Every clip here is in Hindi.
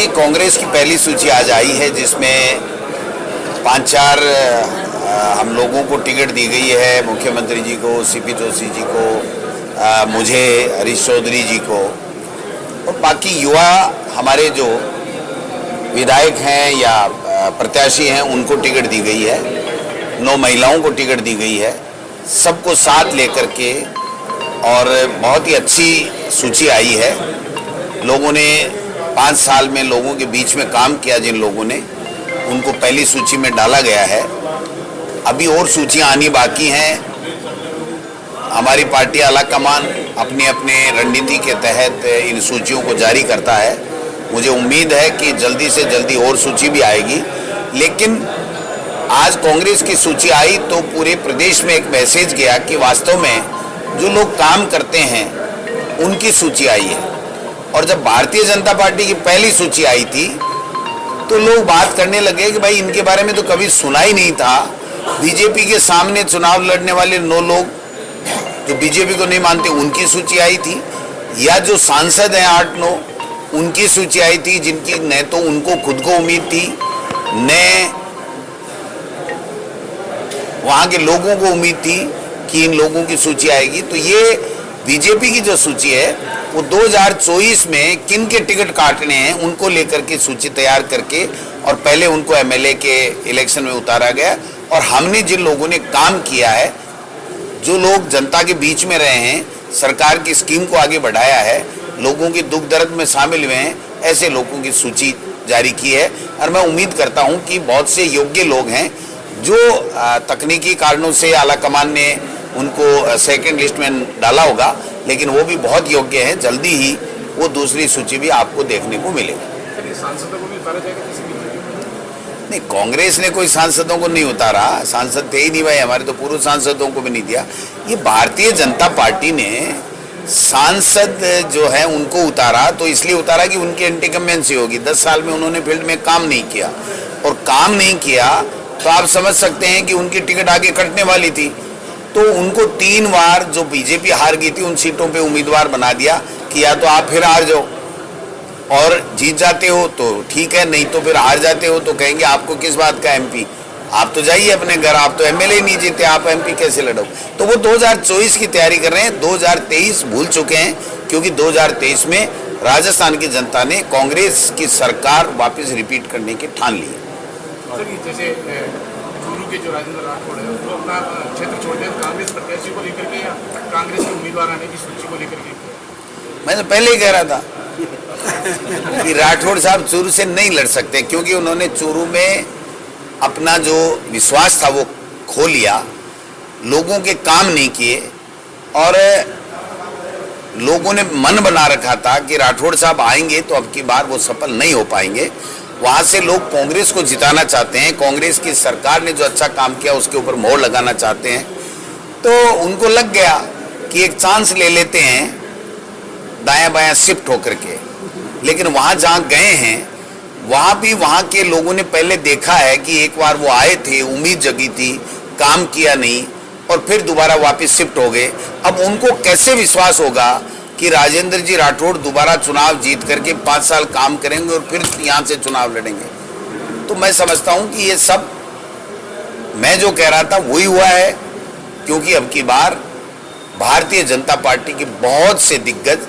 कांग्रेस की पहली सूची आज आई है जिसमें 5-4 हम लोगों को टिकट दी गई है। मुख्यमंत्री जी को, सीपी जोशी जी को, मुझे, हरीश चौधरी जी को और बाकी युवा हमारे जो विधायक हैं या प्रत्याशी हैं उनको टिकट दी गई है। 9 महिलाओं को टिकट दी गई है। सबको साथ लेकर के और बहुत ही अच्छी सूची आई है। लोगों ने 5 साल में लोगों के बीच में काम किया, जिन लोगों ने उनको पहली सूची में डाला गया है। अभी और सूचियां आनी बाकी हैं। हमारी पार्टी आला कमान अपनी अपने रणनीति के तहत इन सूचियों को जारी करता है। मुझे उम्मीद है कि जल्दी से जल्दी और सूची भी आएगी। लेकिन आज कांग्रेस की सूची आई तो पूरे प्रदेश में एक मैसेज गया कि वास्तव में जो लोग काम करते हैं उनकी सूची आई है। और जब भारतीय जनता पार्टी की पहली सूची आई थी तो लोग बात करने लगे कि भाई इनके बारे में तो कभी सुना ही नहीं था। बीजेपी के सामने चुनाव लड़ने वाले 9 लोग जो बीजेपी को नहीं मानते उनकी सूची आई थी, या जो सांसद हैं 8-9 उनकी सूची आई थी, जिनकी न तो उनको खुद को उम्मीद थी न वहां के लोगों को उम्मीद थी कि इन लोगों की सूची आएगी। तो ये बीजेपी की जो सूची है वो 2024 में किन के टिकट काटने हैं उनको लेकर के सूची तैयार करके और पहले उनको एमएलए के इलेक्शन में उतारा गया। और हमने जिन लोगों ने काम किया है, जो लोग जनता के बीच में रहे हैं, सरकार की स्कीम को आगे बढ़ाया है, लोगों के दुख दर्द में शामिल हुए हैं, ऐसे लोगों की सूची जारी की है। और मैं उम्मीद करता हूं कि बहुत से योग्य लोग हैं जो तकनीकी कारणों से आला कमान ने उनको सेकंड लिस्ट में डाला होगा, लेकिन वो भी बहुत योग्य हैं। जल्दी ही वो दूसरी सूची भी आपको देखने को मिलेगी। सांसदों को भी उतारा जाएगा किसी भी? नहीं, कांग्रेस ने कोई सांसदों को नहीं उतारा। सांसद थे ही नहीं भाई, हमारे तो पूर्व सांसदों को भी नहीं दिया। ये भारतीय जनता पार्टी ने सांसद जो है उनको उतारा तो इसलिए उतारा कि उनकी इंटिकम्बेंसी होगी। 10 साल में उन्होंने फील्ड में काम नहीं किया, और काम नहीं किया तो आप समझ सकते हैं कि उनकी टिकट आगे कटने वाली थी। तो उनको 3 बार जो बीजेपी हार गई थी उन सीटों पे उम्मीदवार बना दिया कि या तो आप फिर हार जाओ और जीत जाते हो तो ठीक है, नहीं तो फिर हार जाते हो तो कहेंगे आपको किस बात का एमपी, आप तो जाइए अपने घर, आप तो एमएलए नहीं जीते, आप एमपी कैसे लड़ो। तो वो 2024 की तैयारी कर रहे हैं। 2023 भूल चुके हैं, क्योंकि 2023 में राजस्थान की जनता ने कांग्रेस की सरकार वापस रिपीट करने की ठान ली। जैसे चूरू के जो राजेंद्र राठौड़ है वो अपना क्षेत्र छोड़ दिया कांग्रेस प्रत्याशी को लेकर के, या कांग्रेस के उम्मीदवार आने की सूची को लेकर के? मैं तो पहले ही कह रहा था कि राठौड़ साहब चूरू से नहीं लड़ सकते, क्योंकि उन्होंने चूरू में अपना जो विश्वास था वो खो लिया, लोगों के काम नहीं किए, और लोगों ने मन बना रखा था कि राठौड़ साहब आएंगे तो अब की बार वो सफल नहीं हो पाएंगे। वहां से लोग कांग्रेस को जिताना चाहते हैं, कांग्रेस की सरकार ने जो अच्छा काम किया उसके ऊपर मोहर लगाना चाहते हैं। तो उनको लग गया कि एक चांस ले लेते हैं दायां बायां शिफ्ट होकर के। लेकिन वहां जहां गए हैं वहां भी वहां के लोगों ने पहले देखा है कि एक बार वो आए थे, उम्मीद जगी थी, काम किया नहीं, और फिर दोबारा वापस शिफ्ट हो गए। अब उनको कैसे विश्वास होगा कि राजेंद्र जी राठौड़ दोबारा चुनाव जीत करके 5 साल काम करेंगे और फिर यहाँ से चुनाव लड़ेंगे। तो मैं समझता हूँ कि ये सब मैं जो कह रहा था वही हुआ है, क्योंकि अब की बार भारतीय जनता पार्टी के बहुत से दिग्गज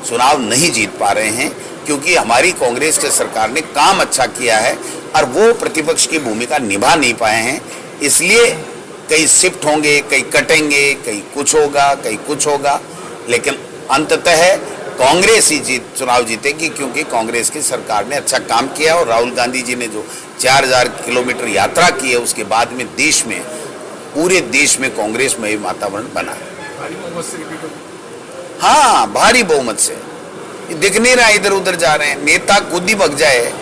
चुनाव नहीं जीत पा रहे हैं, क्योंकि हमारी कांग्रेस की सरकार ने काम अच्छा किया है और वो प्रतिपक्ष की भूमिका निभा नहीं पाए हैं। इसलिए कई शिफ्ट होंगे, कई कटेंगे, कई कुछ होगा, कई कुछ होगा, लेकिन अंततः कांग्रेस ही चुनाव जीतेगी, क्योंकि कांग्रेस की सरकार ने अच्छा काम किया। और राहुल गांधी जी ने जो 4000 किलोमीटर यात्रा की है उसके बाद में देश में, पूरे देश में कांग्रेसमय वातावरण बना है। हाँ, भारी बहुमत से। दिख नहीं रहा, इधर उधर जा रहे हैं, नेता खुद ही भग जाए